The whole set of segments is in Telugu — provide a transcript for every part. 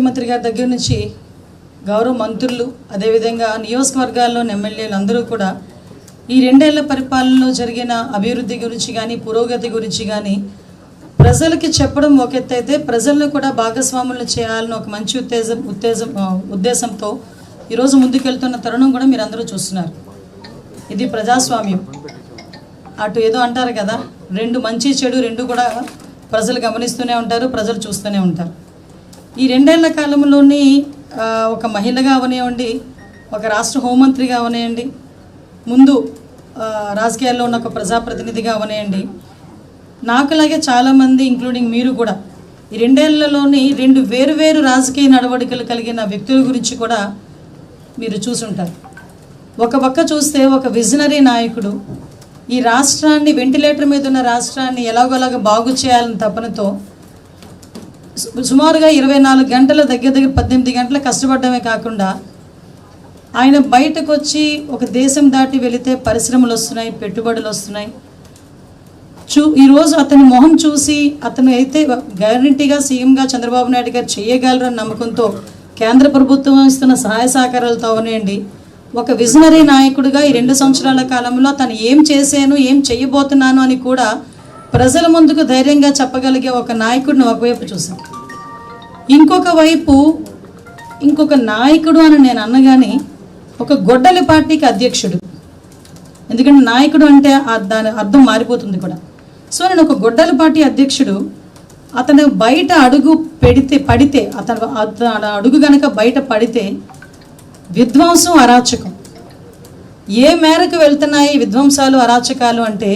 ముఖ్యమంత్రి గారి దగ్గర నుంచి గౌరవ మంత్రులు, అదేవిధంగా నియోజకవర్గాల్లోని ఎమ్మెల్యేలు అందరూ కూడా ఈ 2 ఏళ్ల పరిపాలనలో జరిగిన అభివృద్ధి గురించి కానీ, పురోగతి గురించి కానీ ప్రజలకి చెప్పడం ఒక ఎత్తు అయితే, ప్రజలను కూడా భాగస్వాములు చేయాలని ఒక మంచి ఉద్దేశంతో ఈరోజు ముందుకెళ్తున్న తరుణం కూడా మీరు అందరూ చూస్తున్నారు. ఇది ప్రజాస్వామ్యం. అటు ఏదో అంటారు కదా, 2 మంచి చెడు 2 కూడా ప్రజలు గమనిస్తూనే ఉంటారు, ప్రజలు చూస్తూనే ఉంటారు. ఈ 2 ఏళ్ల కాలంలోని ఒక మహిళగా అవనివ్వండి, ఒక రాష్ట్ర హోంమంత్రిగా అవనివ్వండి, ముందు రాజకీయాల్లో ఉన్న ఒక ప్రజాప్రతినిధిగా అవనివ్వండి, నాకులాగే చాలామంది ఇంక్లూడింగ్ మీరు కూడా ఈ 2 ఏళ్లలోని 2 వేరు రాజకీయ నడవడికలు కలిగిన వ్యక్తుల గురించి కూడా మీరు చూసుంటారు. ఒక పక్క చూస్తే ఒక విజనరీ నాయకుడు ఈ రాష్ట్రాన్ని, వెంటిలేటర్ మీద ఉన్న రాష్ట్రాన్ని ఎలాగోలాగా బాగు చేయాలని తపనతో సుమారుగా 24 గంటల దగ్గర 18 గంటల కష్టపడమే కాకుండా ఆయన బయటకు వచ్చి ఒక దేశం దాటి వెళితే పరిశ్రమలు వస్తున్నాయి, పెట్టుబడులు వస్తున్నాయి. ఈరోజు అతని మొహం చూసి అతను అయితే గ్యారంటీగా సీఎంగా చంద్రబాబు నాయుడు గారు చేయగలరని నమ్మకంతో కేంద్ర ప్రభుత్వం ఇస్తున్న సహాయ సహకారాలతో అవనండి, ఒక విజనరీ నాయకుడిగా ఈ 2 సంవత్సరాల కాలంలో తను ఏం చేశాను, ఏం చేయబోతున్నాను అని కూడా ప్రజల ముందుకు ధైర్యంగా చెప్పగలిగే ఒక నాయకుడిని ఒకవైపు చూసాం. ఇంకొక వైపు ఇంకొక నాయకుడు అని నేను అన్నగాని ఒక గొడ్డలి పార్టీకి అధ్యక్షుడు. ఎందుకంటే నాయకుడు అంటే దాని అర్థం మారిపోతుంది కూడా. సో నేను ఒక గొడ్డలి పార్టీ అధ్యక్షుడు, అతను బయట అడుగు పడితే అతను అడుగు కనుక బయట పడితే విధ్వంసం, అరాచకం ఏ మేరకు వెళ్తున్నాయి విధ్వంసాలు, అరాచకాలు అంటే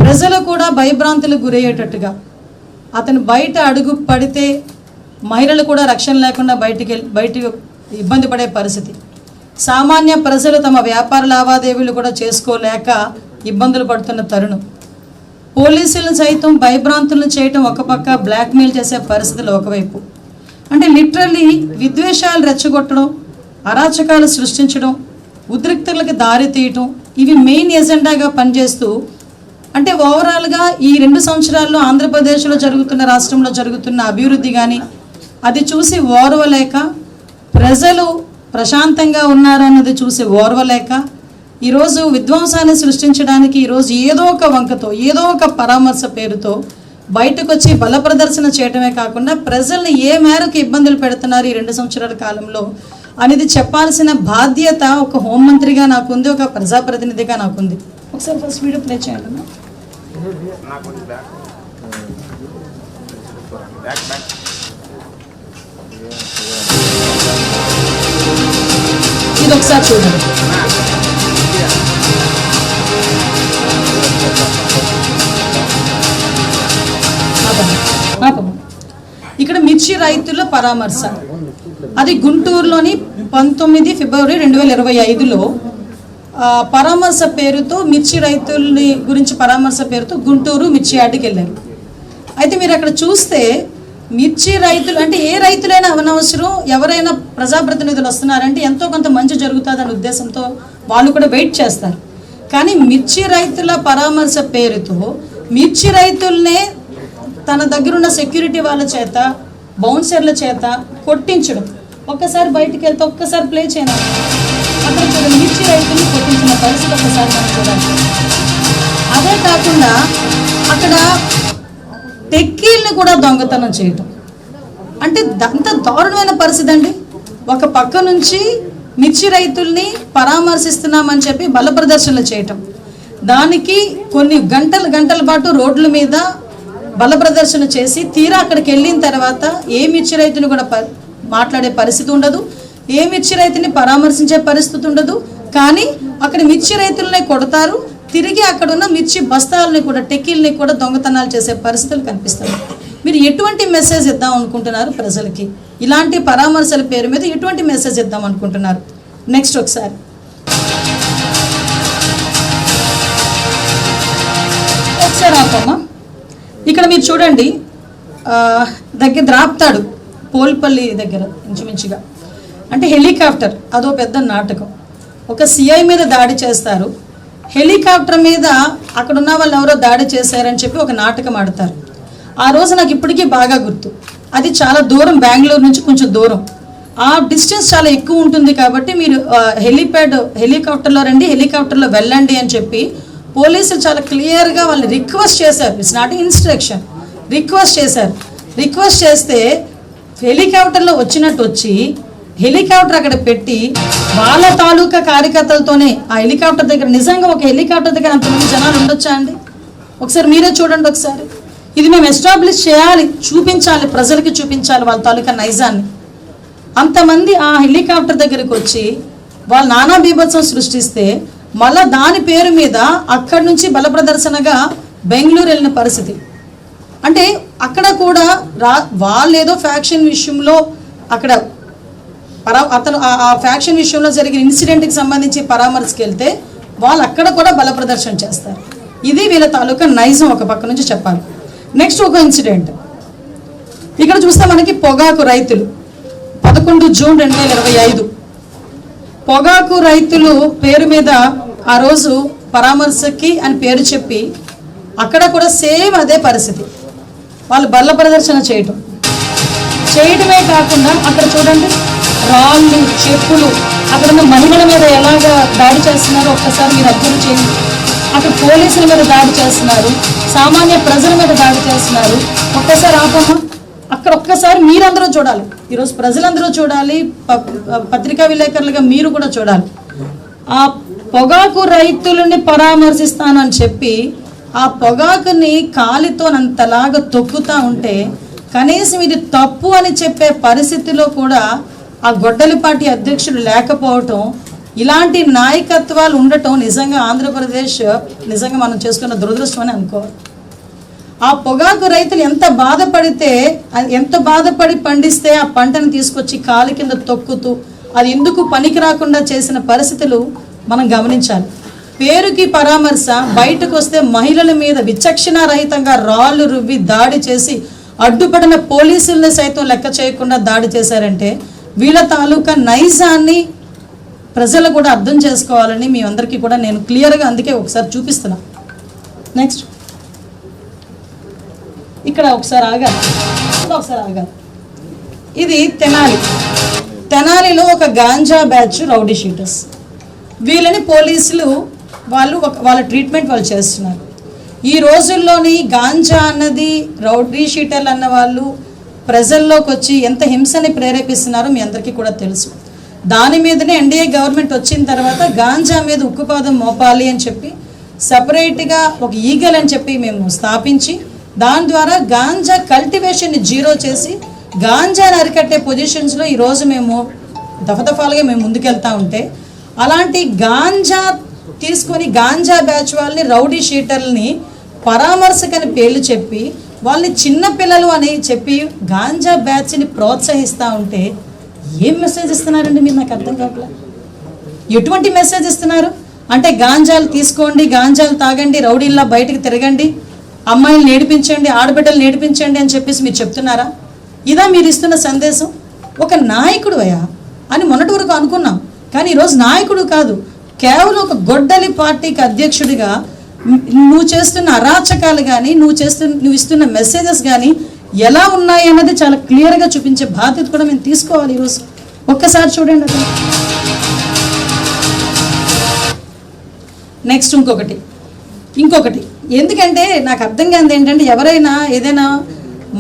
ప్రజలు కూడా భయభ్రాంతులకు గురయ్యేటట్టుగా అతను బయట అడుగు పడితే మహిళలు కూడా రక్షణ లేకుండా బయటకు ఇబ్బంది పడే పరిస్థితి. సామాన్య ప్రజలు తమ వ్యాపార లావాదేవీలు కూడా చేసుకోలేక ఇబ్బందులు పడుతున్న తరుణం. పోలీసులను సైతం భయభ్రాంతులను చేయటం ఒక పక్క, బ్లాక్మెయిల్ చేసే పరిస్థితులు ఒకవైపు. అంటే లిటరల్లీ విద్వేషాలు రెచ్చగొట్టడం, అరాచకాలు సృష్టించడం, ఉద్రిక్తలకు దారి తీయటం, ఇవి మెయిన్ ఎజెండాగా పనిచేస్తూ, అంటే ఓవరాల్గా ఈ 2 సంవత్సరాల్లో ఆంధ్రప్రదేశ్లో జరుగుతున్న, రాష్ట్రంలో జరుగుతున్న అభివృద్ధి కానీ అది చూసి ఓర్వలేక, ప్రజలు ప్రశాంతంగా ఉన్నారు అన్నది చూసి ఓర్వలేక ఈరోజు విధ్వంసాన్ని సృష్టించడానికి ఈరోజు ఏదో ఒక వంకతో, ఏదో ఒక పరామర్శ పేరుతో బయటకు వచ్చి బల ప్రదర్శన చేయటమే కాకుండా ప్రజల్ని ఏ మేరకు ఇబ్బందులు పెడుతున్నారు ఈ 2 సంవత్సరాల కాలంలో అనేది చెప్పాల్సిన బాధ్యత ఒక హోంమంత్రిగా నాకుంది, ఒక ప్రజాప్రతినిధిగా నాకుంది. ఒకసారి ఫస్ట్ వీడియో ప్లే చేయండి. ఇది ఒకసారి చూడండి. ఇక్కడ మిర్చి రైతుల పరామర్శ, అది గుంటూరులోని 19 ఫిబ్రవరి 2025లో పరామర్శ పేరుతో మిర్చి రైతుల్ని గురించి పరామర్శ పేరుతో గుంటూరు మిర్చి యార్డుకి వెళ్ళారు. అయితే మీరు అక్కడ చూస్తే మిర్చి రైతులు అంటే ఏ రైతులైనా అవనవసరం, ఎవరైనా ప్రజాప్రతినిధులు వస్తున్నారంటే ఎంతో కొంత మంచి జరుగుతుందనే ఉద్దేశంతో వాళ్ళు కూడా వెయిట్ చేస్తారు. కానీ మిర్చి రైతుల పరామర్శ పేరుతో మిర్చి రైతుల్నే తన దగ్గరున్న సెక్యూరిటీ వాళ్ళ చేత, బౌన్సర్ల చేత కొట్టించడం. ఒక్కసారి బయటికి వెళ్తే ఒక్కసారి ప్లే చేయను, అక్కడ చూడండి మిర్చి రైతుల్ని కొట్టించిన పరిస్థితి ఒక్కసారి మనం చూడాలి. అదే కాకుండా అక్కడ టెక్కీల్ని కూడా దొంగతనం చేయటం, అంటే అంత దారుణమైన పరిస్థితి అండి. ఒక పక్క నుంచి మిర్చి రైతుల్ని పరామర్శిస్తున్నామని చెప్పి బల ప్రదర్శనలు చేయటం, దానికి కొన్ని గంటల పాటు రోడ్ల మీద బల ప్రదర్శన చేసి తీరా అక్కడికి వెళ్ళిన తర్వాత ఏ మిర్చి రైతుని కూడా మాట్లాడే పరిస్థితి ఉండదు, ఏ మిర్చి రైతుని పరామర్శించే పరిస్థితి ఉండదు. కానీ అక్కడ మిర్చి రైతులనే కొడతారు, తిరిగి అక్కడ ఉన్న మిర్చి బస్తాలని కూడా, టెక్కీల్ని కూడా దొంగతనాలు చేసే పరిస్థితులు కనిపిస్తాయి. మీరు ఎటువంటి మెసేజ్ ఇద్దాం అనుకుంటున్నారు ప్రజలకి? ఇలాంటి పరామర్శల పేరు మీద ఎటువంటి మెసేజ్ ఇద్దాం అనుకుంటున్నారు? నెక్స్ట్ ఒకసారి ఆపమ్మా. ఇక్కడ మీరు చూడండి, దగ్గర ద్రాప్తాడు పోల్పల్లి దగ్గర ఇంచుమించుగా, అంటే హెలికాప్టర్, అదో పెద్ద నాటకం. ఒక సిఐ మీద దాడి చేస్తారు, హెలికాప్టర్ మీద అక్కడున్న వాళ్ళు ఎవరో దాడి చేశారని చెప్పి ఒక నాటకం ఆడతారు. ఆ రోజు నాకు ఇప్పటికీ బాగా గుర్తు. అది చాలా దూరం, బెంగళూరు నుంచి కొంచెం దూరం, ఆ డిస్టెన్స్ చాలా ఎక్కువ ఉంటుంది కాబట్టి మీరు హెలికాప్టర్లో రండి, హెలికాప్టర్లో వెళ్ళండి అని చెప్పి పోలీసులు చాలా క్లియర్గా వాళ్ళని రిక్వెస్ట్ చేశారు. ఇట్స్ నాట్ ఇన్స్ట్రక్షన్, రిక్వెస్ట్ చేశారు. రిక్వెస్ట్ చేస్తే హెలికాప్టర్లో వచ్చినట్టు వచ్చి హెలికాప్టర్ అక్కడ పెట్టి వాళ్ళ తాలూకా కార్యకర్తలతోనే ఆ హెలికాప్టర్ దగ్గర, నిజంగా ఒక హెలికాప్టర్ దగ్గర అంతమంది జనాలు ఉండొచ్చా అండి? ఒకసారి మీరే చూడండి ఒకసారి. ఇది మేము ఎస్టాబ్లిష్ చేయాలి, చూపించాలి, ప్రజలకి చూపించాలి వాళ్ళ తాలూకా నైజాన్ని. అంతమంది ఆ హెలికాప్టర్ దగ్గరికి వచ్చి వాళ్ళు నానా బీభత్సం సృష్టిస్తే మళ్ళా దాని పేరు మీద అక్కడి నుంచి బల ప్రదర్శనగా బెంగళూరు వెళ్ళిన పరిస్థితి. అంటే అక్కడ కూడా వాళ్ళు ఏదో ఫ్యాక్షన్ విషయంలో అక్కడ అతను ఆ ఫ్యాక్షన్ విషయంలో జరిగిన ఇన్సిడెంట్కి సంబంధించి పరామర్శకి వెళ్తే వాళ్ళు అక్కడ కూడా బల ప్రదర్శన చేస్తారు. ఇది వీళ్ళ తాలూకా నైజం ఒక పక్క నుంచి చెప్పాలి. నెక్స్ట్ ఒక ఇన్సిడెంట్ ఇక్కడ చూస్తే మనకి పొగాకు రైతులు 11 జూన్ 2025 పొగాకు రైతులు పేరు మీద ఆ రోజు పరామర్శకి అని పేరు చెప్పి అక్కడ కూడా సేమ్ అదే పరిస్థితి, వాళ్ళు బల్ల ప్రదర్శన చేయటమే కాకుండా అక్కడ చూడండి రాళ్ళు, చెప్పులు, అక్కడ ఉన్న మహిళల మీద ఎలాగ దాడి చేస్తున్నారో ఒక్కసారి మీరు అబ్జర్వ్ చేయండి. అక్కడ పోలీసుల మీద దాడి చేస్తున్నారు, సామాన్య ప్రజల మీద దాడి చేస్తున్నారు. ఒక్కసారి ఆపమ్మా, అక్కడ ఒక్కసారి మీరందరూ చూడాలి, ఈరోజు ప్రజలందరూ చూడాలి, పత్రికా విలేకరులుగా మీరు కూడా చూడాలి. ఆ పొగాకు రైతులని పరామర్శిస్తానని చెప్పి ఆ పొగాకుని కాలితో అంతలాగా తొక్కుతూ ఉంటే కనీసం ఇది తప్పు అని చెప్పే పరిస్థితిలో కూడా ఆ గొడ్డలిపాటి అధ్యక్షుడు లేకపోవటం, ఇలాంటి నాయకత్వాలు ఉండటం నిజంగా ఆంధ్రప్రదేశ్ నిజంగా మనం చేసుకున్న దురదృష్టం అని అనుకోవాలి. ఆ పొగాకు రైతులు ఎంత బాధపడి పండిస్తే ఆ పంటను తీసుకొచ్చి కాలు కింద తొక్కుతూ అది ఎందుకు పనికి రాకుండా చేసిన పరిస్థితులు మనం గమనించాలి. పేరుకి పరామర్శ, బయటకు వస్తే మహిళల మీద విచక్షణారహితంగా రాళ్ళు రువ్వి దాడి చేసి అడ్డుపడిన పోలీసుల్ని సైతం లెక్క చేయకుండా దాడి చేశారంటే వీళ్ళ తాలూకా నైజాన్ని ప్రజలు కూడా అర్థం చేసుకోవాలని మీ అందరికీ కూడా నేను క్లియర్గా అందుకే ఒకసారి చూపిస్తున్నా. నెక్స్ట్ ఇక్కడ ఒకసారి ఆగాలి. ఇది తెనాలిలో ఒక గాంజా బ్యాచ్ రౌడీ షీటర్స్, వీళ్ళని పోలీసులు వాళ్ళ ట్రీట్మెంట్ వాళ్ళు చేస్తున్నారు. ఈ రోజుల్లోని గాంజా అన్నది, రౌడీ షీటర్లు అన్న వాళ్ళు ప్రజల్లోకి వచ్చి ఎంత హింసని ప్రేరేపిస్తున్నారో మీ అందరికీ కూడా తెలుసు. దాని మీదనే ఎన్డీఏ గవర్నమెంట్ వచ్చిన తర్వాత గాంజా మీద ఉక్కుపాదం మోపాలి అని చెప్పి సపరేట్గా ఒక ఈగల్ అని చెప్పి మేము స్థాపించి దాని ద్వారా గాంజా కల్టివేషన్ని జీరో చేసి గాంజాని అరికట్టే పొజిషన్స్లో ఈరోజు మేము దఫదఫాలుగా మేము ముందుకెళ్తూ ఉంటే, అలాంటి గాంజా తీసుకొని గాంజా బ్యాచ్ వాళ్ళని, రౌడీ షీటర్లని పరామర్శకని పేర్లు చెప్పి వాళ్ళని చిన్నపిల్లలు అని చెప్పి గాంజా బ్యాచ్ని ప్రోత్సహిస్తూ ఉంటే ఏం మెసేజ్ ఇస్తున్నారండి మీరు? నాకు అర్థం కావట్లేదు. ఎటువంటి మెసేజ్ ఇస్తున్నారు అంటే గాంజాలు తీసుకోండి, గాంజాలు తాగండి, రౌడీల్లా బయటకు తిరగండి, అమ్మాయిలు నేర్పించండి, ఆడబిడ్డలు నేర్పించండి అని చెప్పేసి మీరు చెప్తున్నారా? ఇదా మీరు ఇస్తున్న సందేశం? ఒక నాయకుడు అయ్యా అని మొన్నటి వరకు అనుకున్నాం, కానీ ఈరోజు నాయకుడు కాదు, కేవలం ఒక గొడ్డలి పార్టీకి అధ్యక్షుడిగా నువ్వు చేస్తున్న అరాచకాలు కానీ నువ్వు ఇస్తున్న మెసేజెస్ కానీ ఎలా ఉన్నాయి అన్నది చాలా క్లియర్గా చూపించే బాధ్యత కూడా మేము తీసుకోవాలి. ఈరోజు ఒక్కసారి చూడండి అక్కడ. నెక్స్ట్ ఇంకొకటి ఎందుకంటే నాకు అర్థం కాదు ఏంటంటే, ఎవరైనా ఏదైనా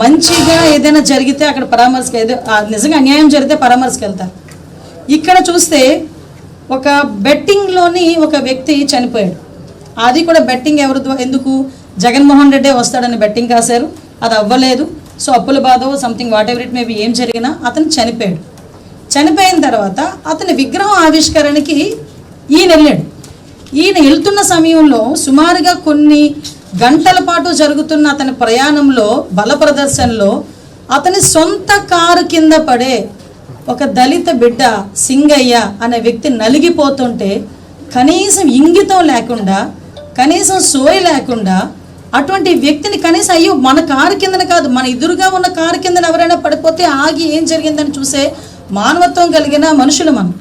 మంచిగా ఏదైనా జరిగితే అక్కడ పరామర్శకి, నిజంగా అన్యాయం జరిగితే పరామర్శకి వెళ్తారు. ఇక్కడ చూస్తే ఒక బెట్టింగ్లోని ఒక వ్యక్తి చనిపోయాడు. అది కూడా బెట్టింగ్ ఎందుకు జగన్మోహన్ రెడ్డి వస్తాడని బెట్టింగ్ కాశారు, అది అవ్వలేదు. సో అప్పుల బాధో something whatever it maybe ఏం జరిగినా అతను చనిపోయాడు. చనిపోయిన తర్వాత అతని విగ్రహం ఆవిష్కరణకి ఈయన వెళ్తున్న సమయంలో సుమారుగా కొన్ని గంటల పాటు జరుగుతున్న అతని ప్రయాణంలో బల ప్రదర్శనలో అతని సొంత కారు కింద పడే ఒక దళిత బిడ్డ సింగయ్య అనే వ్యక్తి నలిగిపోతుంటే కనీసం ఇంగితం లేకుండా, కనీసం సోయి లేకుండా అటువంటి వ్యక్తిని కనీసం అయ్యో మన కారు కిందన కాదు, మన ఎదురుగా ఉన్న కారు కిందన ఎవరైనా పడిపోతే ఆగి ఏం జరిగిందని చూసే మానవత్వం కలిగిన మనుషులు మనం.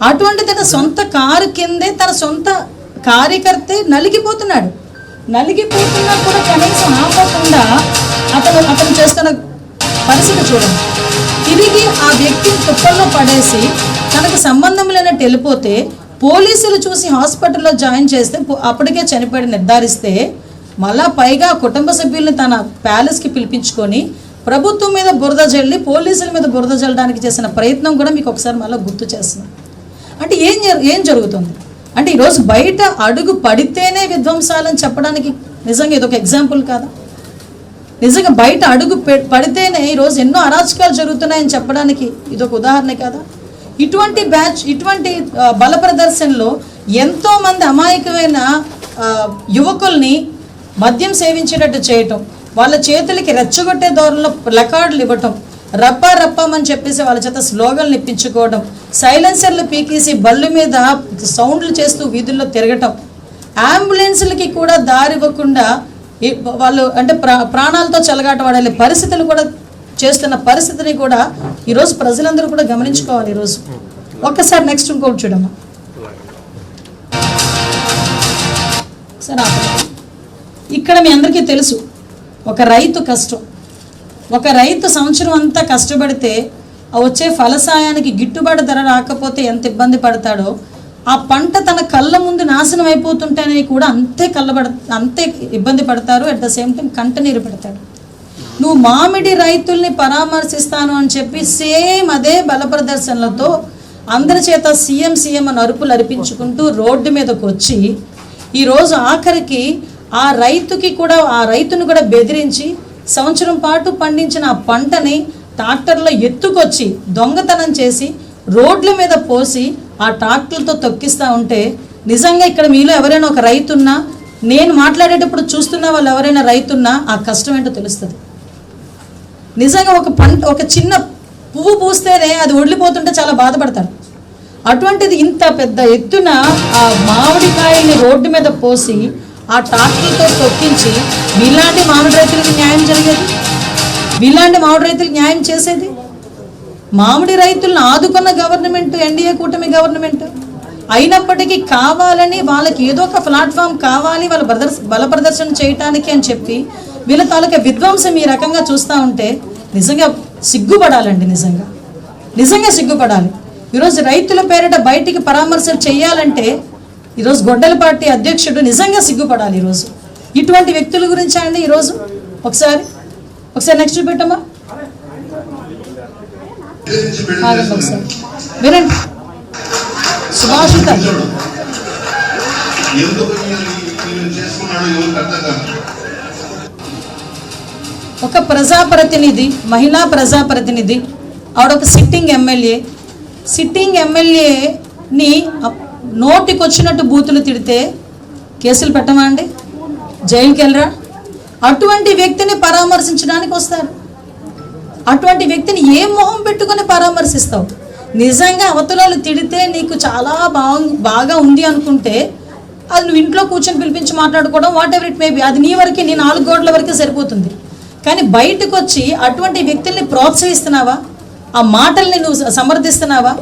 అటువంటి తన సొంత కారు కిందే తన సొంత కార్యకర్తే నలిగిపోతున్నా కూడా కనీసం ఆపకుండా అతను చేస్తున్న పరిస్థితి చూడండి. తిరిగి ఆ వ్యక్తిని తుప్పల్లో పడేసి తనకు సంబంధం లేనట్టు వెళ్ళిపోతే పోలీసులు చూసి హాస్పిటల్లో జాయిన్ చేస్తే అప్పటికే చనిపోయి నిర్ధారిస్తే మళ్ళా పైగా కుటుంబ సభ్యుల్ని తన ప్యాలెస్కి పిలిపించుకొని ప్రభుత్వం మీద బురద జల్లి పోలీసుల మీద బురద జల్లడానికి చేసిన ప్రయత్నం కూడా మీకు ఒకసారి మళ్ళీ గుర్తు చేస్తున్నాం. అంటే ఏం జరుగుతుంది అంటే ఈరోజు బయట అడుగు పడితేనే విధ్వంసాలని చెప్పడానికి నిజంగా ఇదొక ఎగ్జాంపుల్ కాదా? నిజంగా బయట అడుగు పడితేనే ఈరోజు ఎన్నో అరాచకాలు జరుగుతున్నాయని చెప్పడానికి ఇదొక ఉదాహరణ కాదా? ఇటువంటి బల ప్రదర్శనలో ఎంతోమంది అమాయకమైన యువకుల్ని మద్యం సేవించేటట్టు చేయటం, వాళ్ళ చేతులకి రెచ్చగొట్టే ధోరణిలో ప్లకార్డులు ఇవ్వటం, రప్పమని చెప్పేసి వాళ్ళ చేత స్లోగన్లు ఇప్పించుకోవడం, సైలెన్సర్లు పీకేసి బళ్ళు మీద సౌండ్లు చేస్తూ వీధుల్లో తిరగటం, అంబులెన్స్లకి కూడా దారి ఇవ్వకుండా వాళ్ళు అంటే ప్రాణాలతో చెలగాటవాడే పరిస్థితులు కూడా చేస్తున్న పరిస్థితిని కూడా ఈరోజు ప్రజలందరూ కూడా గమనించుకోవాలి. ఈరోజు ఒక్కసారి నెక్స్ట్ ఇంకోటి చూడమ్మా. సరే, ఇక్కడ మీ అందరికీ తెలుసు ఒక రైతు కష్టం. ఒక రైతు సంవత్సరం అంతా కష్టపడితే వచ్చే ఫలసాయానికి గిట్టుబాటు ధర రాకపోతే ఎంత ఇబ్బంది పడతాడో, ఆ పంట తన కళ్ళ ముందు నాశనం అయిపోతుంటేనే కూడా అంతే ఇబ్బంది పడతారు. అట్ ద సేమ్ టైం కంటనీరు పెడతాడు. నువ్వు మామిడి రైతుల్ని పరామర్శిస్తాను అని చెప్పి సేమ్ అదే బల ప్రదర్శనలతో అందరి చేత సీఎం అని అరుపులు అరిపించుకుంటూ రోడ్డు మీదకు వచ్చి ఈరోజు ఆఖరికి ఆ రైతుని కూడా బెదిరించి సంవత్సరం పాటు పండించిన ఆ పంటని ట్రాక్టర్లో ఎత్తుకొచ్చి దొంగతనం చేసి రోడ్ల మీద పోసి ఆ ట్రాక్టర్లతో తొక్కిస్తూ ఉంటే నిజంగా ఇక్కడ మీలో ఎవరైనా ఒక రైతున్నా, నేను మాట్లాడేటప్పుడు చూస్తున్న వాళ్ళు ఎవరైనా రైతున్నా ఆ కష్టం ఏంటో తెలుస్తుంది. నిజంగా ఒక చిన్న పువ్వు పూస్తేనే అది వదిలిపోతుంటే చాలా బాధపడతారు. అటువంటిది ఇంత పెద్ద ఎత్తున ఆ మామిడికాయల్ని రోడ్డు మీద పోసి ఆ ట్రాక్టర్లతో తొక్కించి వీళ్ళాంటి మామిడి రైతులకి న్యాయం జరిగేది, వీళ్ళాంటి మామిడి రైతులకు న్యాయం చేసేది. మామిడి రైతులను ఆదుకున్న గవర్నమెంట్ ఎన్డీఏ కూటమి గవర్నమెంట్ అయినప్పటికీ కావాలని వాళ్ళకి ఏదో ఒక ప్లాట్ఫామ్ కావాలి వాళ్ళ బల ప్రదర్శన చేయటానికి అని చెప్పి వీళ్ళ తాలూకా విధ్వంసం ఈ రకంగా చూస్తూ ఉంటే నిజంగా సిగ్గుపడాలండి. నిజంగా సిగ్గుపడాలి. ఈరోజు రైతుల పేరిట బయటికి పరామర్శలు చేయాలంటే ఈరోజు గొడ్డల పార్టీ అధ్యక్షుడు నిజంగా సిగ్గుపడాలి. ఈరోజు ఇటువంటి వ్యక్తుల గురించి అండి ఈరోజు ఒకసారి నెక్స్ట్ చూపెట్టమ్మా. ఒకసారి వినండి. సుభాషిత ఒక ప్రజాప్రతినిధి, మహిళా ప్రజాప్రతినిధి, ఆవిడ ఒక సిట్టింగ్ ఎమ్మెల్యేని నోటికి వచ్చినట్టు బూతులు తిడితే కేసులు పెట్టమా అండి? జైలుకి వెళ్ళరా? అటువంటి వ్యక్తిని పరామర్శించడానికి వస్తారు. అటువంటి వ్యక్తిని ఏ మొహం పెట్టుకొని పరామర్శిస్తావు? నిజంగా అవతలాలు తిడితే నీకు చాలా బాగా ఉంది అనుకుంటే అది నువ్వు ఇంట్లో కూర్చొని పిలిపించి మాట్లాడుకోవడం, what ever it may be, అది నీ వరకే, నీ 4 గోడల వరకే సరిపోతుంది. కానీ బయటకు వచ్చి అటువంటి వ్యక్తుల్ని ప్రోత్సహిస్తున్నావా? ఆ మాటల్ని నువ్వు సమర్థిస్తున్నావా?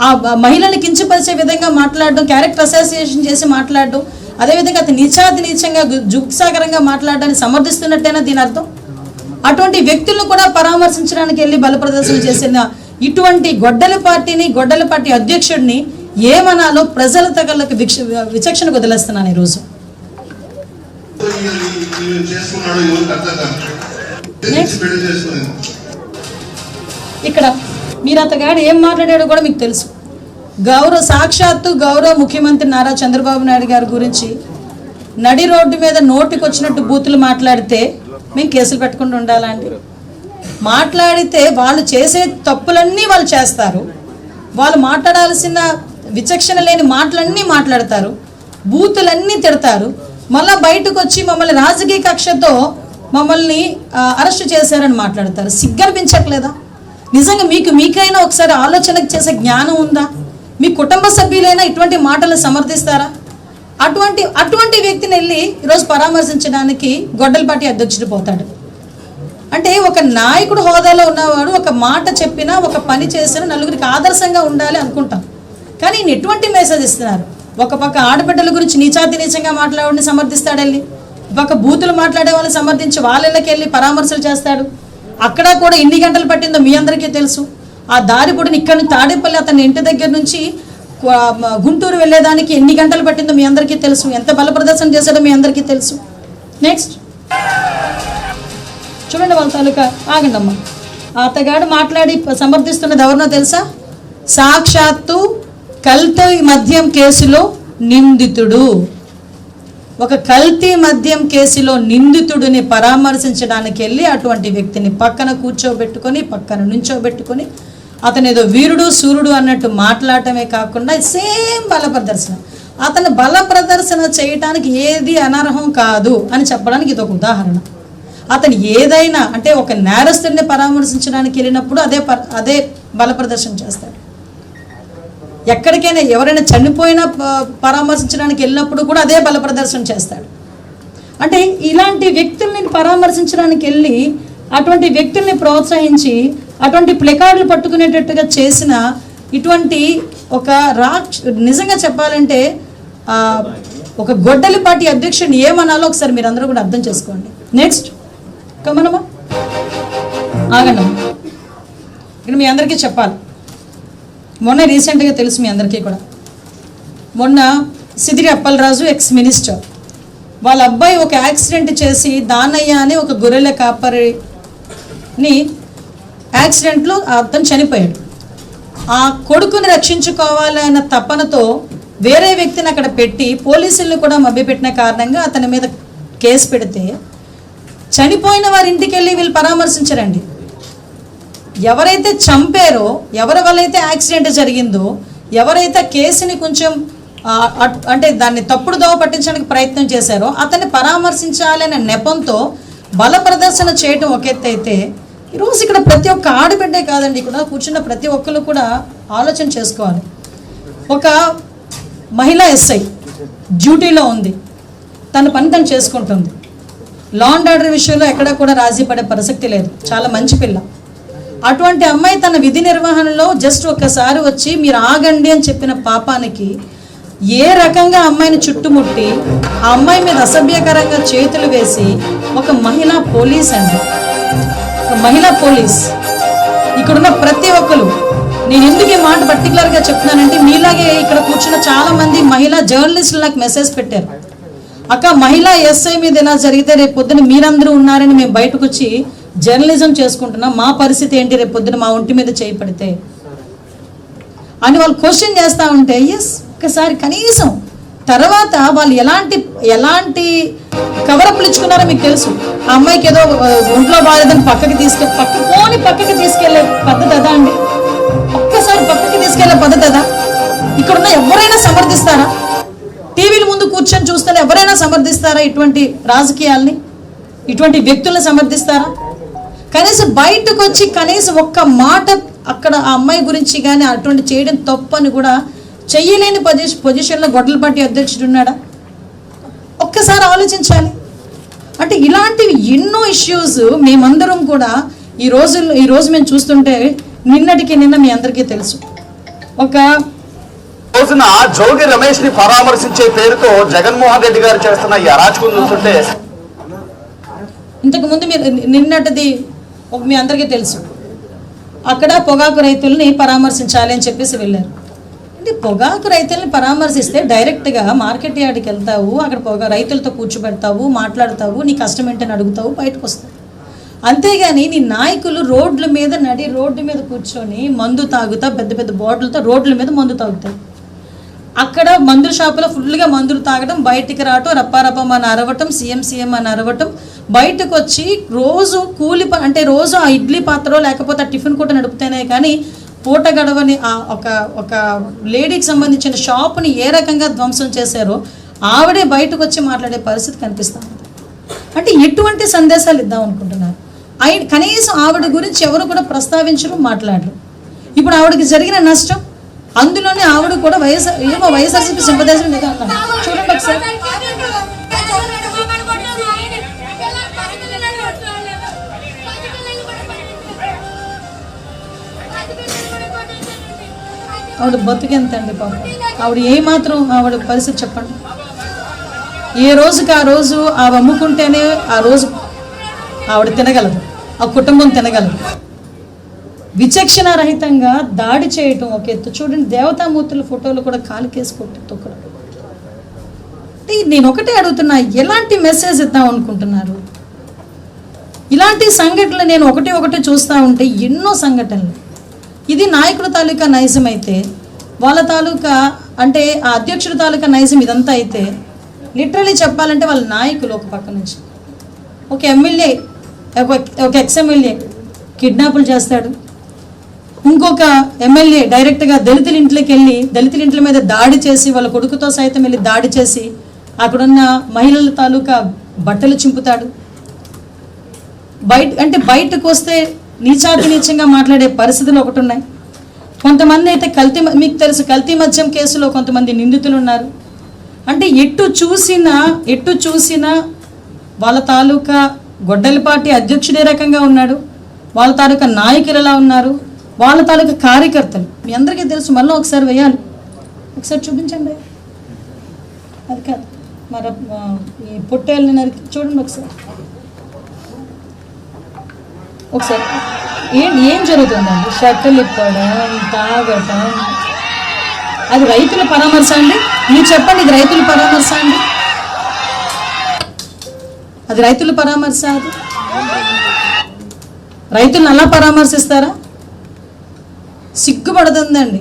ఆ మహిళల్ని కించపరిచే విధంగా మాట్లాడడం, క్యారెక్టర్ అసోసియేషన్ చేసి మాట్లాడడం, అదేవిధంగా అతను నీచంగా జుగ్సాకరంగా మాట్లాడడాన్ని సమర్థిస్తున్నట్టేనా దీని అర్థం? అటువంటి వ్యక్తులను కూడా పరామర్శించడానికి వెళ్ళి బల ప్రదర్శన చేసిన ఇటువంటి గొడ్డల పార్టీ అధ్యక్షుడిని ఏమనాలో ప్రజల తగలకు విచక్షణకు వదిలేస్తున్నాను ఈరోజు. ఇక్కడ మీరు అతగాడు ఏం మాట్లాడాడో కూడా మీకు తెలుసు. సాక్షాత్తు గౌరవ ముఖ్యమంత్రి నారా చంద్రబాబు నాయుడు గారి గురించి నడి రోడ్డు మీద నోటికి వచ్చినట్టు బూతులు మాట్లాడితే మేము కేసులు పెట్టకుండా ఉండాలండి? మాట్లాడితే వాళ్ళు చేసే తప్పులన్నీ వాళ్ళు చేస్తారు, వాళ్ళు మాట్లాడాల్సిన విచక్షణ లేని మాటలన్నీ మాట్లాడతారు, బూతులన్నీ తిడతారు, మళ్ళీ బయటకు వచ్చి మమ్మల్ని రాజకీయ కక్షతో మమ్మల్ని అరెస్ట్ చేశారని మాట్లాడతారు. సిగ్గనిపించట్లేదా? నిజంగా మీకైనా ఒకసారి ఆలోచనకు చేసే జ్ఞానం ఉందా? మీ కుటుంబ సభ్యులైనా ఇటువంటి మాటలు సమర్థిస్తారా? అటువంటి వ్యక్తిని వెళ్ళి ఈరోజు పరామర్శించడానికి గొడ్డలపాటి అధ్యక్షుడు పోతాడు అంటే ఒక నాయకుడు హోదాలో ఉన్నవాడు ఒక మాట చెప్పినా, ఒక పని చేసినా నలుగురికి ఆదర్శంగా ఉండాలి అనుకుంటాం. కానీ ఈయన ఎటువంటి మెసేజ్ ఇస్తున్నారు? ఒక పక్క ఆడబిడ్డల గురించి నీచంగా మాట్లాడే సమర్థిస్తాడు, వెళ్ళి ఒక బూతులు మాట్లాడే వాళ్ళని సమర్థించి వాళ్ళకి వెళ్ళి పరామర్శలు చేస్తాడు. అక్కడ కూడా ఎన్ని గంటలు పట్టిందో మీ అందరికీ తెలుసు. ఆ దారి పొడిని ఇక్కడ నుంచి తాడేపల్లి అతని ఇంటి దగ్గర నుంచి గుంటూరు వెళ్ళేదానికి ఎన్ని గంటలు పట్టిందో మీ అందరికీ తెలుసు. ఎంత బల ప్రదర్శన చేశాడో మీ అందరికీ తెలుసు. నెక్స్ట్ చూడండి వాళ్ళ తాలూకా. ఆగండి అమ్మ. అతగాడు మాట్లాడి సమర్థిస్తున్నది ఎవరినో తెలుసా? సాక్షాత్తు కల్తీ మద్యం కేసులో నిందితుడు. ఒక కల్తీ మద్యం కేసులో నిందితుడిని పరామర్శించడానికి వెళ్ళి అటువంటి వ్యక్తిని పక్కన కూర్చోబెట్టుకొని పక్కన నుంచోబెట్టుకొని అతను ఏదో వీరుడు సూర్యుడు అన్నట్టు మాట్లాడటమే కాకుండా సేమ్ బల ప్రదర్శన. అతను బల ప్రదర్శన చేయటానికి ఏది అనర్హం కాదు అని చెప్పడానికి ఇది ఒక ఉదాహరణ. అతను ఏదైనా అంటే ఒక నేరస్తుడిని పరామర్శించడానికి వెళ్ళినప్పుడు అదే బల ప్రదర్శన చేస్తాడు. ఎక్కడికైనా ఎవరైనా చనిపోయినా పరామర్శించడానికి వెళ్ళినప్పుడు కూడా అదే బల ప్రదర్శన చేస్తాడు. అంటే ఇలాంటి వ్యక్తుల్ని పరామర్శించడానికి వెళ్ళి అటువంటి వ్యక్తుల్ని ప్రోత్సహించి అటువంటి ప్లెకార్డులు పట్టుకునేటట్టుగా చేసిన ఇటువంటి ఒక నిజంగా చెప్పాలంటే ఒక గొడ్డలి పార్టీ అధ్యక్షుడిని ఏమనాలో ఒకసారి మీరు అందరూ కూడా అర్థం చేసుకోండి. నెక్స్ట్ కమనమ్మా. ఆగండి. ఇక్కడ మీ అందరికీ చెప్పాలి. మొన్న రీసెంట్గా తెలుసు మీ అందరికీ కూడా, మొన్న సిదిరి అప్పలరాజు ఎక్స్ మినిస్టర్ వాళ్ళ అబ్బాయి ఒక యాక్సిడెంట్ చేసి దానయ్య అని ఒక గొర్రెల కాపరిని యాక్సిడెంట్లో అతను చనిపోయాడు. ఆ కొడుకుని రక్షించుకోవాలన్న తపనతో వేరే వ్యక్తిని అక్కడ పెట్టి పోలీసులను కూడా మభ్యపెట్టిన కారణంగా అతని మీద కేసు పెడితే చనిపోయిన వారి ఇంటికి వెళ్ళి వీళ్ళు పరామర్శించరండి. ఎవరైతే చంపారో, ఎవరి వల్ల అయితే యాక్సిడెంట్ జరిగిందో, ఎవరైతే కేసుని కొంచెం అంటే దాన్ని తప్పుడు దోవ పట్టించడానికి ప్రయత్నం చేశారో అతన్ని పరామర్శించాలనే నెపంతో బల ప్రదర్శన చేయటం ఒక ఎత్తు అయితే, ఈరోజు ఇక్కడ ప్రతి ఒక్క ఆడబిడ్డే కాదండి, ఇక్కడ కూర్చున్న ప్రతి ఒక్కరు కూడా ఆలోచన చేసుకోవాలి. ఒక మహిళా ఎస్ఐ డ్యూటీలో ఉంది, తన పని తను చేసుకుంటుంది. లా అండ్ ఆర్డర్ విషయంలో ఎక్కడా కూడా రాజీ పడే ప్రసక్తి లేదు, చాలా మంచి పిల్ల. అటువంటి అమ్మాయి తన విధి నిర్వహణలో జస్ట్ ఒక్కసారి వచ్చి మీరు ఆగండి అని చెప్పిన పాపానికి ఏ రకంగా అమ్మాయిని చుట్టుముట్టి ఆ అమ్మాయి మీద అసభ్యకరంగా చేతులు వేసి ఒక మహిళా పోలీస్ అండి, ఒక మహిళా పోలీస్. ఇక్కడున్న ప్రతి ఒక్కరు, నేను ఎందుకు ఈ మాట పర్టికులర్గా చెప్తున్నానంటే మీలాగే ఇక్కడ కూర్చున్న చాలామంది మహిళా జర్నలిస్టులు నాకు మెసేజ్ పెట్టారు, అక్క మహిళా ఎస్ఐ మీద ఎలా జరిగితే రేపు పొద్దున మీరందరూ ఉన్నారని మేము బయటకు వచ్చి జర్నలిజం చేసుకుంటున్నాం, మా పరిస్థితి ఏంటి రేపు పొద్దున మా ఒంటి మీద చేయి పడితే అని వాళ్ళు క్వశ్చన్ చేస్తూ ఉంటే ఎస్ ఒకసారి కనీసం తర్వాత వాళ్ళు ఎలాంటి కవరప్లు ఇచ్చుకున్నారో మీకు తెలుసు. ఆ అమ్మాయికి ఏదో ఒంట్లో బాలేదని పక్కకి తీసుకెళ్లే పద్ధతి అదా అండి? ఒక్కసారి పక్కకి తీసుకెళ్లే పద్ధతి అదా? ఇక్కడున్న ఎవరైనా సమర్థిస్తారా? టీవీల ముందు కూర్చొని చూస్తే ఎవరైనా సమర్థిస్తారా? ఇటువంటి రాజకీయాల్ని, ఇటువంటి వ్యక్తులను సమర్థిస్తారా? కనీసం బయటకు వచ్చి కనీసం ఒక్క మాట అక్కడ ఆ అమ్మాయి గురించి కానీ అటువంటి చేయడం తప్పు అని కూడా చెయ్యలేని పొజిషన్లో గొడ్డలపాటి అధ్యక్షుడు ఉన్నాడా? ఒక్కసారి ఆలోచించాలి. అంటే ఇలాంటివి ఎన్నో ఇష్యూస్ మేమందరం కూడా ఈ రోజు మేము చూస్తుంటే నిన్న మీ అందరికీ తెలుసు, ఒక రోజున జోగి రమేష్ ని పరామర్శించే పేరుతో జగన్మోహన్ రెడ్డి గారు చేస్తున్న ఈ అరాచకం చూస్తుంటే, ఇంతకు ముందు మీరు నిన్నటిది మీ అందరికీ తెలుసు, అక్కడ పొగాకు రైతుల్ని పరామర్శించాలి అని చెప్పేసి వెళ్ళారు. అంటే పొగాకు రైతుల్ని పరామర్శిస్తే డైరెక్ట్గా మార్కెట్ యార్డ్కి వెళ్తావు, అక్కడ రైతులతో కూర్చోబెడతావు, మాట్లాడతావు, నీ కష్టం ఏంటని అడుగుతావు, బయటకు వస్తావు. అంతేగాని నీ నాయకులు రోడ్ల మీద రోడ్డు మీద కూర్చొని మందు తాగుతా, పెద్ద పెద్ద బాటిల్తో రోడ్ల మీద మందు తాగుతారు. అక్కడ మందుల షాపులో ఫుల్గా మందులు తాగడం, బయటికి రావటం, రప్పారప్పం అని అరవటం, సీఎం అని అరవటం, బయటకు వచ్చి రోజు అంటే రోజు ఆ ఇడ్లీ పాత్ర లేకపోతే ఆ టిఫిన్ కూడా నడుపుతేనే కానీ పూట గడవని ఒక లేడీకి సంబంధించిన షాపుని ఏ రకంగా ధ్వంసం చేశారో ఆవిడే బయటకు వచ్చి మాట్లాడే పరిస్థితి కనిపిస్తూ ఉంది. అంటే ఎటువంటి సందేశాలు ఇద్దాం అనుకుంటున్నారు? కనీసం ఆవిడ గురించి ఎవరు కూడా ప్రస్తావించరు, మాట్లాడరు. ఇప్పుడు ఆవిడకి జరిగిన నష్టం, అందులోనే ఆవిడ కూడా వైఎస్ఆర్సీపీ సింపథైజర్ మీద అన్నారు. చూడండి ఒకసారి. ఆవిడ బతుకెంతండి పాపం, ఆవిడ ఏమాత్రం ఆవిడ పరిస్థితి చెప్పండి. ఏ రోజుకి ఆ రోజు ఆవిడ అమ్ముకుంటేనే ఆ రోజు ఆవిడ తినగలదు. ఆ కుటుంబం తినగలరు. విచక్షణ రహితంగా దాడి చేయటం ఒక ఎత్తు. చూడండి, దేవతామూర్తుల ఫోటోలు కూడా కాలుకేసి కొట్టి తొక్కడం. అంటే నేను ఒకటే అడుగుతున్నా, ఎలాంటి మెసేజ్ ఇద్దాం అనుకుంటున్నారు? ఇలాంటి సంఘటనలు నేను ఒకటి చూస్తూ ఉంటే ఎన్నో సంఘటనలు. ఇది నాయకుల తాలూకా నైజం అయితే, వాళ్ళ తాలూకా అంటే ఆ అధ్యక్షుడి తాలూకా నైజం ఇదంతా అయితే, లిటరలీ చెప్పాలంటే వాళ్ళ నాయకులు ఒక పక్క నుంచి ఒక ఎమ్మెల్యే, ఒక ఎక్స్-ఎమ్మెల్యే కిడ్నాపులు చేస్తాడు. ఇంకొక ఎమ్మెల్యే డైరెక్ట్గా దళితుల ఇంట్లోకి వెళ్ళి దళితుల ఇంట్ల మీద దాడి చేసి వాళ్ళ కొడుకుతో సైతం వెళ్ళి దాడి చేసి అక్కడున్న మహిళల తాలూకా బట్టలు చింపుతాడు. బయటకు వస్తే నీచంగా మాట్లాడే పరిస్థితులు ఒకటి ఉన్నాయి. కొంతమంది అయితే మీకు తెలుసు, కల్తీ మద్యం కేసులో కొంతమంది నిందితులు ఉన్నారు. అంటే ఎటు చూసినా వాళ్ళ తాలూకా గొడ్డలిపాటి అధ్యక్షుడే రకంగా ఉన్నాడు, వాళ్ళ తాలూకా నాయకులు ఎలా ఉన్నారు, వాళ్ళ తాలూకా కార్యకర్తలు మీ అందరికీ తెలుసు. మళ్ళీ ఒకసారి వేయాలి, ఒకసారి చూపించండి. అది కాదు, మరి ఈ పొట్టేళ్ళని నరికి చూడండి ఒకసారి ఏం జరుగుతుందండి? షట్టలు ఇప్పడం, తాగటం. అది రైతుల పరామర్శ అండి? మీరు చెప్పండి, ఇది రైతుల పరామర్శ అండి? అది రైతుల పరామర్శ? అది రైతులను అలా పరామర్శిస్తారా? సిగ్గుపడుతుందండి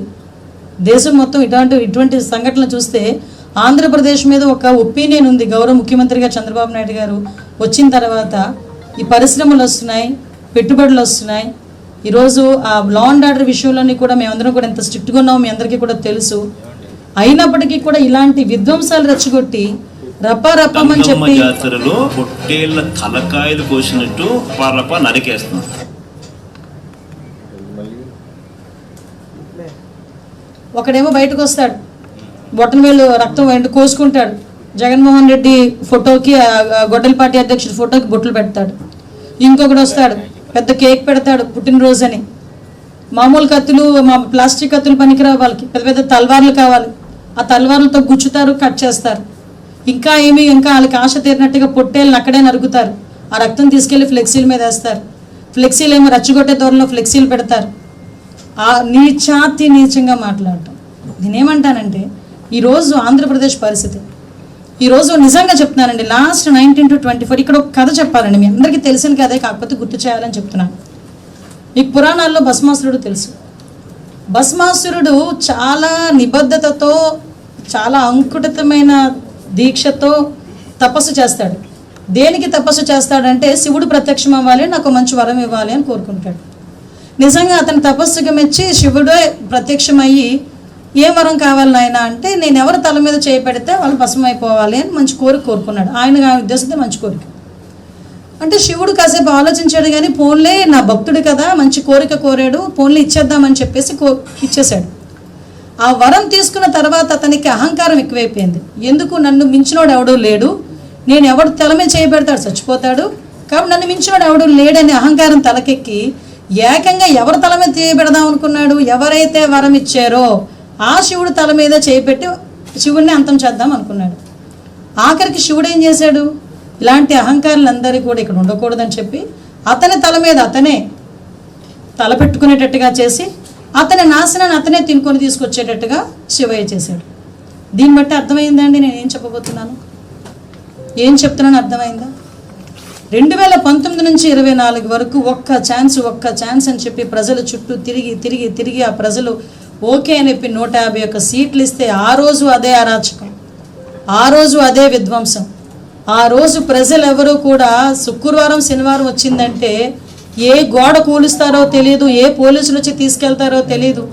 దేశం మొత్తం. ఇటువంటి సంఘటనలు చూస్తే ఆంధ్రప్రదేశ్ మీద ఒక ఒపీనియన్ ఉంది. గౌరవ ముఖ్యమంత్రిగా చంద్రబాబు నాయుడు గారు వచ్చిన తర్వాత ఈ పరిశ్రమలు వస్తున్నాయి, పెట్టుబడులు వస్తున్నాయి. ఈరోజు ఆ లా అండ్ ఆర్డర్ విషయంలోని కూడా మేమందరం కూడా ఎంత స్ట్రిక్ట్గా ఉన్నామో మీ అందరికీ కూడా తెలుసు. అయినప్పటికీ కూడా ఇలాంటి విధ్వంసాలు రెచ్చగొట్టి రప్పమని చెప్పి జాతరలో పొట్టేళ్ల తలకాయలు కోసినట్టు నరికేస్తున్నారు. ఒకడేమో బయటకు వస్తాడు, బొట్టనవేలు రక్తం కోసుకుంటాడు, జగన్మోహన్ రెడ్డి ఫోటోకి గొడ్డలిపాటి అధ్యక్షుడి ఫోటోకి బొట్లు పెడతాడు. ఇంకొకడు వస్తాడు, పెద్ద కేక్ పెడతాడు పుట్టినరోజు అని. మామూలు కత్తులు, ప్లాస్టిక్ కత్తులు పనికిరావు వాళ్ళకి, పెద్ద పెద్ద తల్వార్లు కావాలి. ఆ తల్వార్లతో గుచ్చుతారు, కట్ చేస్తారు. ఇంకా వాళ్ళకి ఆశ తీరినట్టుగా పొట్టేళ్ళని అక్కడే నరుగుతారు. ఆ రక్తం తీసుకెళ్లి ఫ్లెక్సీల మీద వేస్తారు. ఫ్లెక్సీలు ఏమో రచ్చగొట్టే దూరంలో ఫ్లెక్సీలు పెడతారు. ఆ నీచంగా మాట్లాడటం. నేనేమంటానంటే ఈరోజు ఆంధ్రప్రదేశ్ పరిస్థితి, ఈరోజు నిజంగా చెప్తున్నానండి, లాస్ట్ 19 to 24 ఇక్కడ ఒక కథ చెప్పాలండి. మీ అందరికీ తెలిసిన కథే, కాకపోతే గుర్తు చేయాలని చెప్తున్నాను. మీకు పురాణాల్లో భస్మాసురుడు తెలుసు. భస్మాసురుడు చాలా నిబద్ధతతో, చాలా అంకుటితమైన దీక్షతో తపస్సు చేస్తాడు. దేనికి తపస్సు చేస్తాడంటే శివుడు ప్రత్యక్షం అవ్వాలి, నాకు మంచి వరం ఇవ్వాలి అని కోరుకుంటాడు. నిజంగా అతని తపస్సుగా మెచ్చి శివుడే ప్రత్యక్షమయ్యి, ఏ వరం కావాలి నాయన అంటే, నేను ఎవరి తల మీద చేయి పెడితే వాళ్ళు భస్మం అయిపోవాలి అని మంచి కోరుకున్నాడు. ఆయన ఉద్దేశంతో మంచి కోరిక. అంటే శివుడు కాసేపు ఆలోచించాడు, కానీ పోన్లే నా భక్తుడు కదా, మంచి కోరిక కోరాడు, పోన్లే ఇచ్చేద్దామని చెప్పేసి ఇచ్చేశాడు. ఆ వరం తీసుకున్న తర్వాత అతనికి అహంకారం ఎక్కువైపోయింది. ఎందుకు, నన్ను మించినోడు ఎవడూ లేడు, నేను ఎవడు తల మీద చేయి పెడతాడు చచ్చిపోతాడు, కాబట్టి నన్ను మించినోడు ఎవడూ లేడని అహంకారం తలకెక్కి ఏకంగా ఎవరి తల మీద చేయి పెడదాం అనుకున్నాడు. ఎవరైతే వరం ఇచ్చారో ఆ శివుడు తల మీద చేపెట్టి శివుడిని అంతం చేద్దాం అనుకున్నాడు. ఆఖరికి శివుడు ఏం చేశాడు, ఇలాంటి అహంకారులందరికీ కూడా ఇక్కడ ఉండకూడదని చెప్పి అతని తల మీద అతనే తల పెట్టుకునేటట్టుగా చేసి అతని నాశనాన్ని అతనే తినుకొని తీసుకొచ్చేటట్టుగా శివయ్య చేశాడు. దీన్ని బట్టి అర్థమైందండి నేను ఏం చెప్పబోతున్నాను, ఏం చెప్తున్నాను అర్థమైందా? 2019 నుంచి 24 వరకు ఒక్క ఛాన్స్ అని చెప్పి ప్రజల చుట్టూ తిరిగి ఆ ప్రజలు ఓకే అని చెప్పి 151 సీట్లు ఇస్తే ఆ రోజు అదే అరాచకం, ఆ రోజు అదే విధ్వంసం. ఆ రోజు ప్రజలు ఎవరు కూడా శుక్రవారం శనివారం వచ్చిందంటే ఏ గోడ కూలుస్తారో తెలియదు, ఏ పోలీసులు వచ్చి తీసుకెళ్తారో తెలియదు,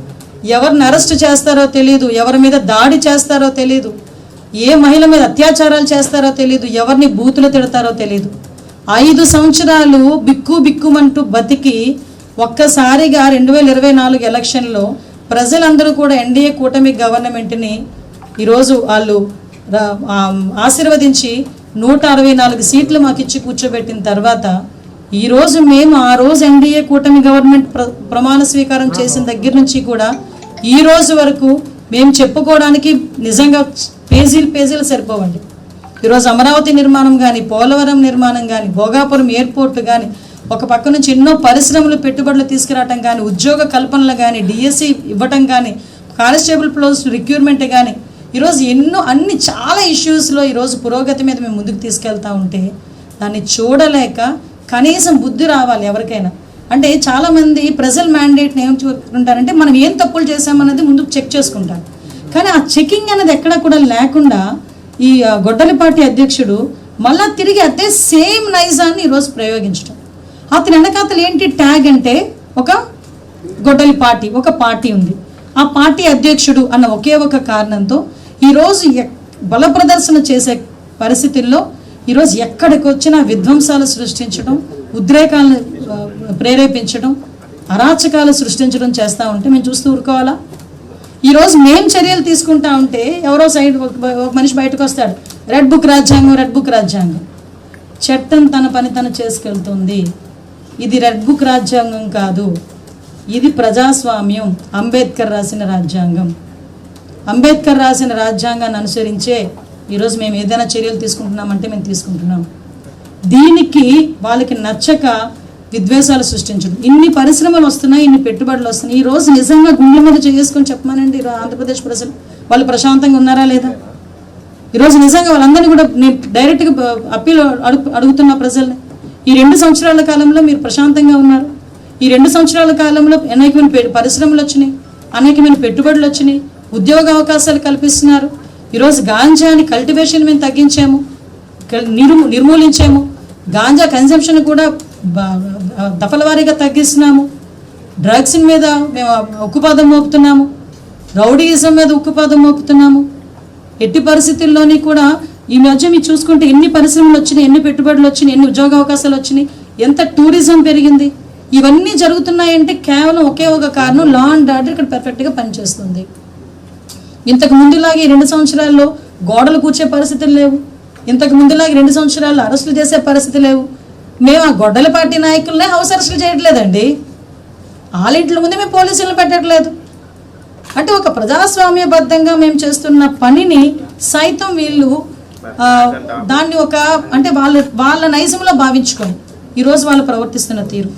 ఎవరిని అరెస్ట్ చేస్తారో తెలియదు, ఎవరి మీద దాడి చేస్తారో తెలియదు, ఏ మహిళ మీద అత్యాచారాలు చేస్తారో తెలియదు, ఎవరిని బూతులు తిడతారో తెలియదు. 5 సంవత్సరాలు బిక్కుమంటూ బతికి ఒక్కసారిగా 2024 ఎలక్షన్లో ప్రజలందరూ కూడా ఎన్డీఏ కూటమి గవర్నమెంట్ని ఈరోజు వాళ్ళు ఆశీర్వదించి 164 సీట్లు మాకు ఇచ్చి కూర్చోబెట్టిన తర్వాత ఈరోజు మేము ఆ రోజు ఎన్డీఏ కూటమి గవర్నమెంట్ ప్రమాణ స్వీకారం చేసిన దగ్గర నుంచి కూడా ఈ రోజు వరకు మేము చెప్పుకోవడానికి నిజంగా పేజీలు సరిపోవండి. ఈరోజు అమరావతి నిర్మాణం కానీ, పోలవరం నిర్మాణం కానీ, భోగాపురం ఎయిర్పోర్ట్ కానీ, ఒక పక్క నుంచి ఎన్నో పరిశ్రమలు పెట్టుబడులు తీసుకురావటం కానీ, ఉద్యోగ కల్పనలు కానీ, డిఎస్సి ఇవ్వటం కానీ, కానిస్టేబుల్ పోస్ట్ రిక్రూట్మెంట్ కానీ, ఈరోజు అన్ని చాలా ఇష్యూస్లో ఈరోజు పురోగతి మీద మేము ముందుకు తీసుకెళ్తా ఉంటే దాన్ని చూడలేక కనీసం బుద్ధి రావాలి ఎవరికైనా. అంటే చాలామంది ప్రజల మ్యాండేట్ని ఏం చూసుకుంటారంటే మనం ఏం తప్పులు చేసామన్నది ముందుకు చెక్ చేసుకుంటారు. కానీ ఆ చెకింగ్ అనేది ఎక్కడ కూడా లేకుండా ఈ గొడ్డలిపాటి అధ్యక్షుడు మళ్ళా తిరిగి అదే సేమ్ నైజాన్ని ఈరోజు ప్రయోగించడం. అతని వెనకాతలు ఏంటి ట్యాగ్ అంటే ఒక గొడ్డలిపాటి, ఒక పార్టీ ఉంది, ఆ పార్టీ అధ్యక్షుడు అన్న ఒకే ఒక కారణంతో ఈరోజు బల ప్రదర్శన చేసే పరిస్థితుల్లో ఈరోజు ఎక్కడికి వచ్చినా విధ్వంసాలు సృష్టించడం, ఉద్రేకాలను ప్రేరేపించడం, అరాచకాలు సృష్టించడం చేస్తూ ఉంటే మేము చూస్తూ ఊరుకోవాలా? ఈరోజు మేము చర్యలు తీసుకుంటా ఉంటే ఎవరో సైడ్ ఒక మనిషి బయటకు వస్తాడు, రెడ్ బుక్ రాజ్యాంగం, రెడ్ బుక్ రాజ్యాంగం. చట్టం తన పని తను చేసుకెళ్తుంది. ఇది రెడ్ బుక్ రాజ్యాంగం కాదు, ఇది ప్రజాస్వామ్యం, అంబేద్కర్ రాసిన రాజ్యాంగం. అంబేద్కర్ రాసిన రాజ్యాంగాన్ని అనుసరించే ఈరోజు మేము ఏదైనా చర్యలు తీసుకుంటున్నామంటే మేము తీసుకుంటున్నాం. దీనికి వాళ్ళకి నచ్చక విద్వేషాలు సృష్టించడం. ఇన్ని పరిశ్రమలు వస్తున్నాయి, ఇన్ని పెట్టుబడులు వస్తున్నాయి. ఈరోజు నిజంగా గుండెల మీద చేసుకొని చెప్పమానండి, ఆంధ్రప్రదేశ్ ప్రజలు వాళ్ళు ప్రశాంతంగా ఉన్నారా లేదా? ఈరోజు నిజంగా వాళ్ళందరినీ కూడా నేను డైరెక్ట్గా అప్పీల్ అడుగుతున్న ప్రజల్ని, ఈ 2 సంవత్సరాల కాలంలో మీరు ప్రశాంతంగా ఉన్నారు? ఈ 2 సంవత్సరాల కాలంలో అనేకమైన పరిశ్రమలు వచ్చినాయి, అనేకమైన పెట్టుబడులు వచ్చినాయి, ఉద్యోగ అవకాశాలు కల్పిస్తున్నారు. ఈరోజు గాంజాని కల్టివేషన్ మేము తగ్గించాము, నిర్మూలించాము. గాంజా కన్జంప్షన్ కూడా దఫలవారీగా తగ్గిస్తున్నాము. డ్రగ్స్ మీద మేము ఉక్కుపాదం మోపుతున్నాము, రౌడీయిజం మీద ఉక్కుపాదం మోపుతున్నాము. ఎట్టి పరిస్థితుల్లోని కూడా ఈ మధ్య మీరు చూసుకుంటే ఎన్ని పరిశ్రమలు వచ్చినాయి, ఎన్ని పెట్టుబడులు వచ్చినాయి, ఎన్ని ఉద్యోగ అవకాశాలు వచ్చినాయి, ఎంత టూరిజం పెరిగింది. ఇవన్నీ జరుగుతున్నాయంటే కేవలం ఒకే ఒక కారణం, లా అండ్ ఆర్డర్ ఇక్కడ పర్ఫెక్ట్గా పనిచేస్తుంది. ఇంతకు ముందులాగే 2 సంవత్సరాల్లో గోడలు కూర్చే పరిస్థితులు లేవు. ఇంతకు ముందులాగే 2 సంవత్సరాల్లో అరెస్టులు చేసే పరిస్థితి లేవు. మేము ఆ గొడ్డల పార్టీ నాయకులనే హౌస్ అరెస్టులు చేయట్లేదండి, వాళ్ళ ఇంట్ల ముందే మేము పోలీసులను పెట్టట్లేదు. అంటే ఒక ప్రజాస్వామ్యబద్ధంగా మేము చేస్తున్న పనిని సైతం వీళ్ళు దాన్ని ఒక అంటే వాళ్ళ నైజంలో భావించుకొని ఈరోజు వాళ్ళు ప్రవర్తిస్తున్న తీరు